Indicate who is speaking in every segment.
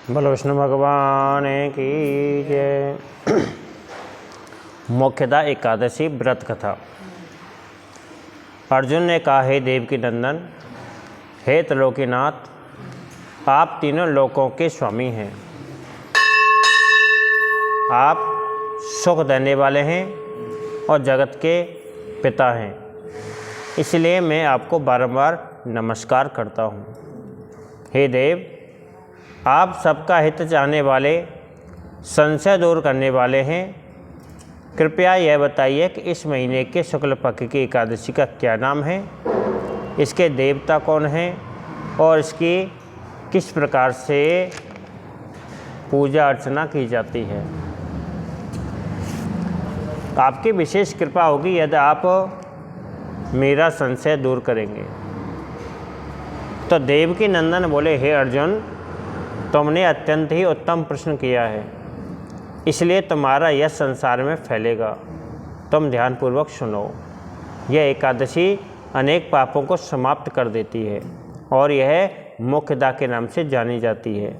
Speaker 1: बोलो विष्णु भगवान की जय। मुख्यतः एकादशी व्रत कथा। अर्जुन ने कहा, हे देवकी नंदन, हे त्रिलोकीनाथ, आप तीनों लोकों के स्वामी हैं। आप सुख देने वाले हैं और जगत के पिता हैं, इसलिए मैं आपको बारंबार नमस्कार करता हूँ। हे देव, आप सबका हित चाहने वाले, संशय दूर करने वाले हैं। कृपया यह बताइए कि इस महीने के शुक्ल पक्ष की एकादशी का क्या नाम है, इसके देवता कौन हैं और इसकी किस प्रकार से पूजा अर्चना की जाती है। आपकी विशेष कृपा होगी यदि आप मेरा संशय दूर करेंगे। तो देवकी नंदन बोले, हे अर्जुन, तुमने अत्यंत ही उत्तम प्रश्न किया है, इसलिए तुम्हारा यश संसार में फैलेगा। तुम ध्यानपूर्वक सुनो। यह एकादशी अनेक पापों को समाप्त कर देती है और यह मोक्षदा के नाम से जानी जाती है।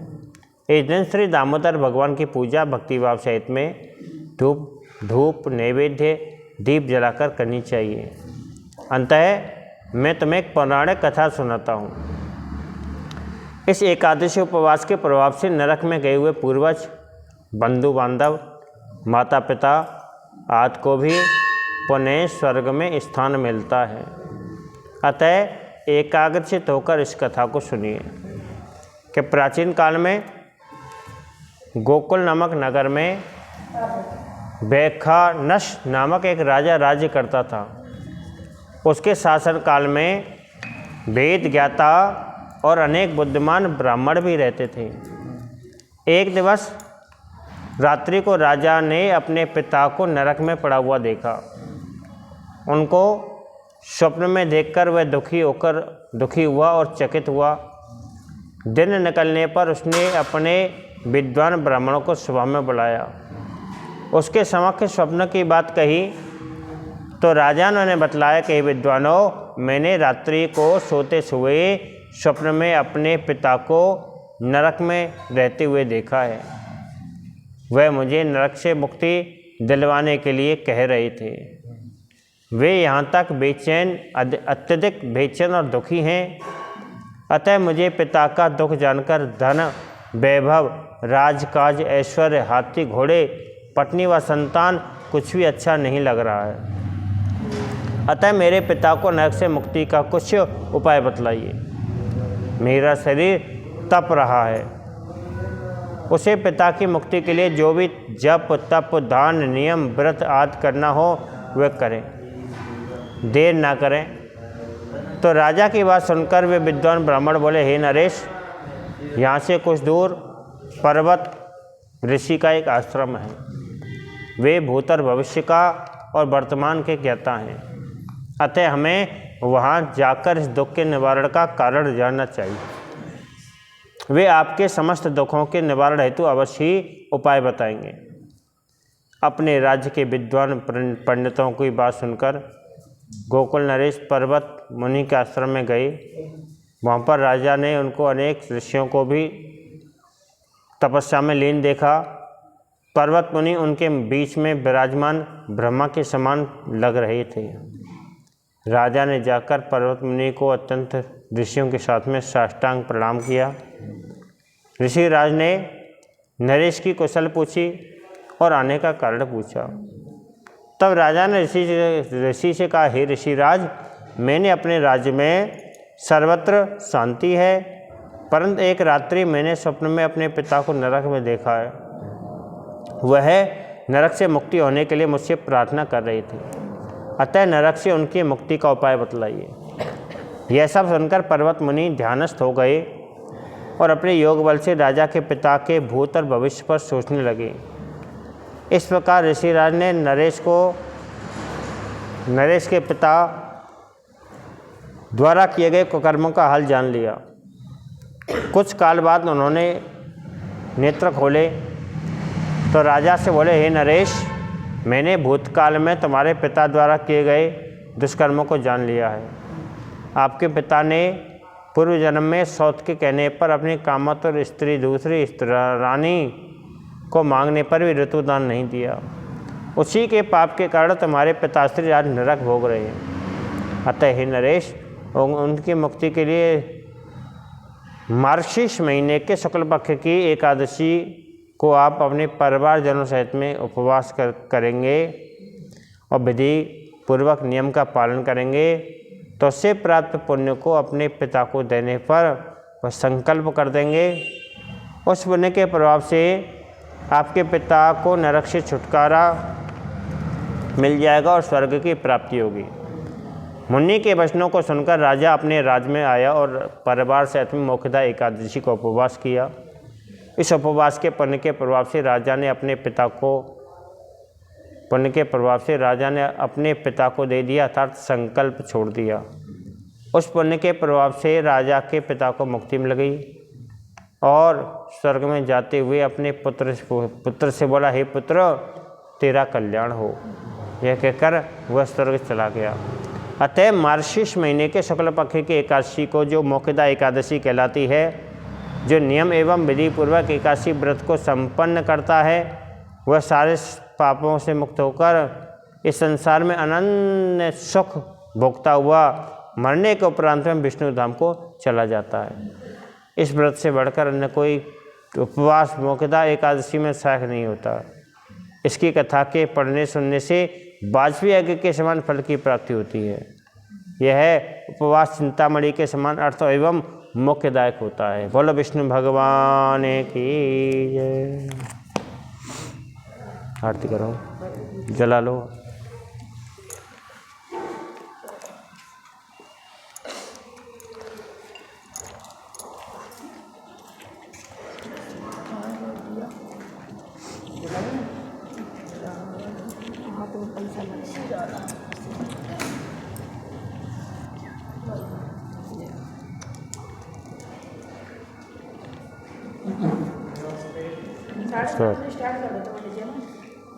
Speaker 1: इस दिन श्री दामोदर भगवान की पूजा भक्तिभाव सहित में धूप नैवेद्य दीप जलाकर करनी चाहिए। अंततः मैं तुम्हें एक पौराणिक कथा सुनाता हूँ। इस एकादशी उपवास के प्रभाव से नरक में गए हुए पूर्वज, बंधु बांधव, माता पिता आदि को भी पुनः स्वर्ग में स्थान मिलता है। अतः एकाग्रचित होकर इस कथा को सुनिए कि प्राचीन काल में गोकुल नामक नगर में वैखानस नामक एक राजा राज्य करता था। उसके शासन काल में वेद ज्ञाता और अनेक बुद्धिमान ब्राह्मण भी रहते थे। एक दिवस रात्रि को राजा ने अपने पिता को नरक में पड़ा हुआ देखा। उनको स्वप्न में देखकर वह दुखी हुआ और चकित हुआ। दिन निकलने पर उसने अपने विद्वान ब्राह्मणों को सभा में बुलाया। उसके समक्ष स्वप्न की बात कही तो राजा ने बतलाया कि विद्वानों, मैंने रात्रि को सोते हुए स्वप्न में अपने पिता को नरक में रहते हुए देखा है। वह मुझे नरक से मुक्ति दिलवाने के लिए कह रहे थे। वे यहाँ तक अत्यधिक बेचैन और दुखी हैं। अतः मुझे पिता का दुख जानकर धन, वैभव, राजकाज, ऐश्वर्य, हाथी घोड़े, पत्नी व संतान कुछ भी अच्छा नहीं लग रहा है। अतः मेरे पिता को नरक से मुक्ति का कुछ उपाय बतलाइए। मेरा शरीर तप रहा है। उसे पिता की मुक्ति के लिए जो भी जप, तप, दान, नियम, व्रत आदि करना हो वह करें, देर ना करें। तो राजा की बात सुनकर वे विद्वान ब्राह्मण बोले, हे नरेश, यहाँ से कुछ दूर पर्वत ऋषि का एक आश्रम है। वे भूतर भविष्य का और वर्तमान के ज्ञाता हैं। अतः हमें वहाँ जाकर इस दुख के निवारण का कारण जानना चाहिए। वे आपके समस्त दुखों के निवारण हेतु अवश्य ही उपाय बताएंगे। अपने राज्य के विद्वान पंडितों की बात सुनकर गोकुल नरेश पर्वत मुनि के आश्रम में गए। वहाँ पर राजा ने उनको अनेक ऋषियों को भी तपस्या में लीन देखा। पर्वत मुनि उनके बीच में विराजमान ब्रह्मा के समान लग रहे थे। राजा ने जाकर पर्वत मुनि को अत्यंत ऋषियों के साथ में साष्टांग प्रणाम किया। ऋषिराज ने नरेश की कुशल पूछी और आने का कारण पूछा। तब राजा ने ऋषि से कहा, हे ऋषिराज, मैंने अपने राज्य में सर्वत्र शांति है, परंतु एक रात्रि मैंने स्वप्न में अपने पिता को नरक में देखा है। वह नरक से मुक्ति होने के लिए मुझसे प्रार्थना कर रही थी। अतः नरक से उनकी मुक्ति का उपाय बतलाइए। यह सब सुनकर पर्वत मुनि ध्यानस्थ हो गए और अपने योग बल से राजा के पिता के भूत और भविष्य पर सोचने लगे। इस प्रकार ऋषिराज ने नरेश के पिता द्वारा किए गए कुकर्मों का हाल जान लिया। कुछ काल बाद उन्होंने नेत्र खोले तो राजा से बोले, हे नरेश, मैंने भूतकाल में तुम्हारे पिता द्वारा किए गए दुष्कर्मों को जान लिया है। आपके पिता ने पूर्व जन्म में सौत के कहने पर अपनी कामातुर स्त्री दूसरी रानी को मांगने पर भी ऋतुदान नहीं दिया। उसी के पाप के कारण तुम्हारे पिताश्री आज नरक भोग रहे हैं। अतः हे नरेश, उनकी मुक्ति के लिए मार्गशीर्ष महीने के शुक्ल पक्ष की एकादशी को आप अपने परिवारजनों सहित में उपवास करेंगे और विधि पूर्वक नियम का पालन करेंगे तो उससे प्राप्त पुण्य को अपने पिता को देने पर वह संकल्प कर देंगे। उस पुण्य के प्रभाव से आपके पिता को नरक से छुटकारा मिल जाएगा और स्वर्ग की प्राप्ति होगी। मुनि के वचनों को सुनकर राजा अपने राज्य में आया और परिवार सहित में मोक्षदा एकादशी का उपवास किया। इस उपवास के पुण्य के प्रभाव से राजा ने अपने पिता को दे दिया, अर्थात संकल्प छोड़ दिया। उस पुण्य के प्रभाव से राजा के पिता को मुक्ति मिल गई और स्वर्ग में जाते हुए अपने पुत्र से बोला, हे पुत्र, तेरा कल्याण हो। यह कहकर वह स्वर्ग चला गया। अतः मार्गशीर्ष महीने के शुक्ल पक्ष की एकादशी को, जो मोक्षदा एकादशी कहलाती है, जो नियम एवं विधि पूर्वक एकादशी व्रत को संपन्न करता है, वह सारे पापों से मुक्त होकर इस संसार में अनंत सुख भोगता हुआ मरने के उपरांत में विष्णु धाम को चला जाता है। इस व्रत से बढ़कर अन्य कोई उपवास मोक्षदा एकादशी में सहायक नहीं होता। इसकी कथा के पढ़ने सुनने से वाजपेयी यज्ञ के समान फल की प्राप्ति होती है। यह उपवास चिंतामणि के समान अर्थ एवं मोक्षदायक होता है। बोलो विष्णु भगवान की जय। आरती करो, जला लो।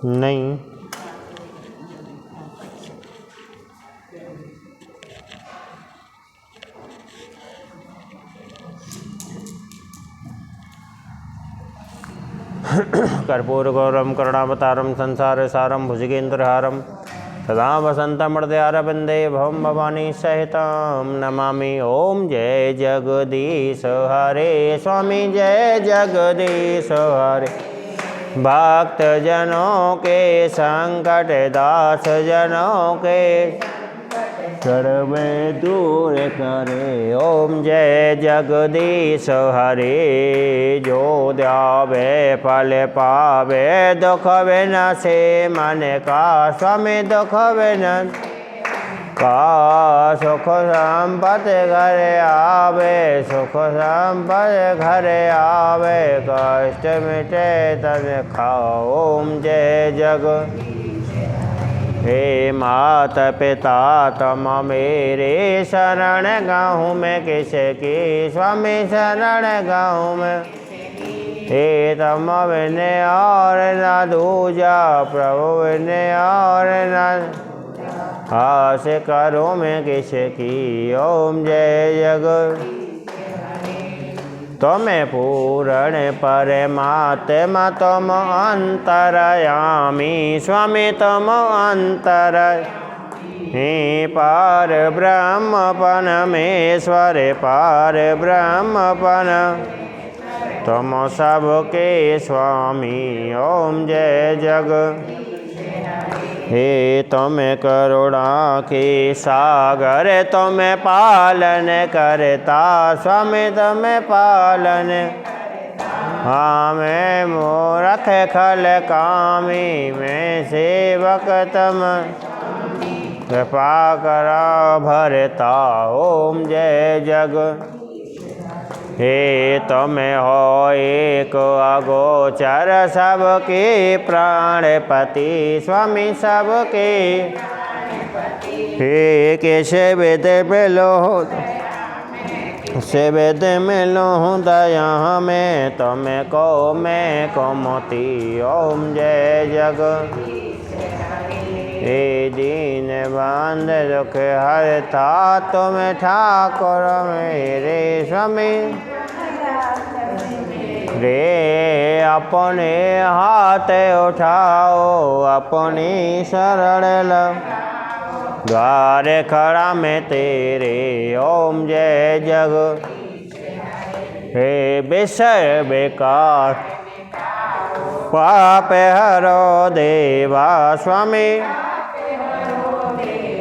Speaker 1: नहीं, कर्पूरगौरम करुणावतारम संसार सारम भुजगेन्द्रहारम सदा वसंतमृदयारविंदे भवं भवानी सहितं नमामि। ओम जय जगदीश हरे स्वामी, जय जगदीश हरे। भक्त जनों के संकट, दास जनों के सर्वे दूर करे। ओम जय जगदीश हरे। जो द्यावे फल पावे, दुख विनाशे मन का स्वामी, दुख विनाश का। सुख संपत्ति घर आवे, सुख संपत्ति घर आवे, कष्ट मिटे तन खाओ। ओम जय जग। हे माता पिता तुम मेरे शरण गाँव में, किसकी स्वामी शरण गाँव में। हे तुम बिने और न दूजा, प्रभु बिने और न आस करो मैं किसकी। ओम जय जग। तुम्हें पूर्ण परमात्मा, तुम अंतरयामी स्वामी, तुम अंतर। हे पार ब्रह्मपन मेश्वर, पार ब्रह्मपन तुम सबके स्वामी। ओम जय जग। हे तुम्हें करुणा के सागर, तुम्हें पालन करता स्वामी, तुम्हें पालन। हाँ मैं मूर्ख खल कामी, मैं सेवक तुम कृपा करा भरता। ओम जय जग। हे तुम्हें हो एक अगोचर, सबके प्राणपति स्वामी, सबके। हे कैसे वेद मिलो, से वेद मिलो दया में, तुम्हें को मैं को मोती। ओम जय जग। हे दीन बंद दुख हरता तुम ठाकुर मेरे स्वामी। रे अपने हाथ उठाओ अपनी शरण लो, द्वार खड़ा मैं तेरे ओम जय जग। हे विषय बेकार पाप हरो देवा स्वामी,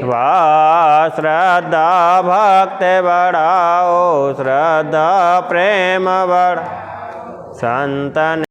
Speaker 1: वाह श्रद्धा भक्ति बढ़ाओ श्रद्धा प्रेम बढ़ संतन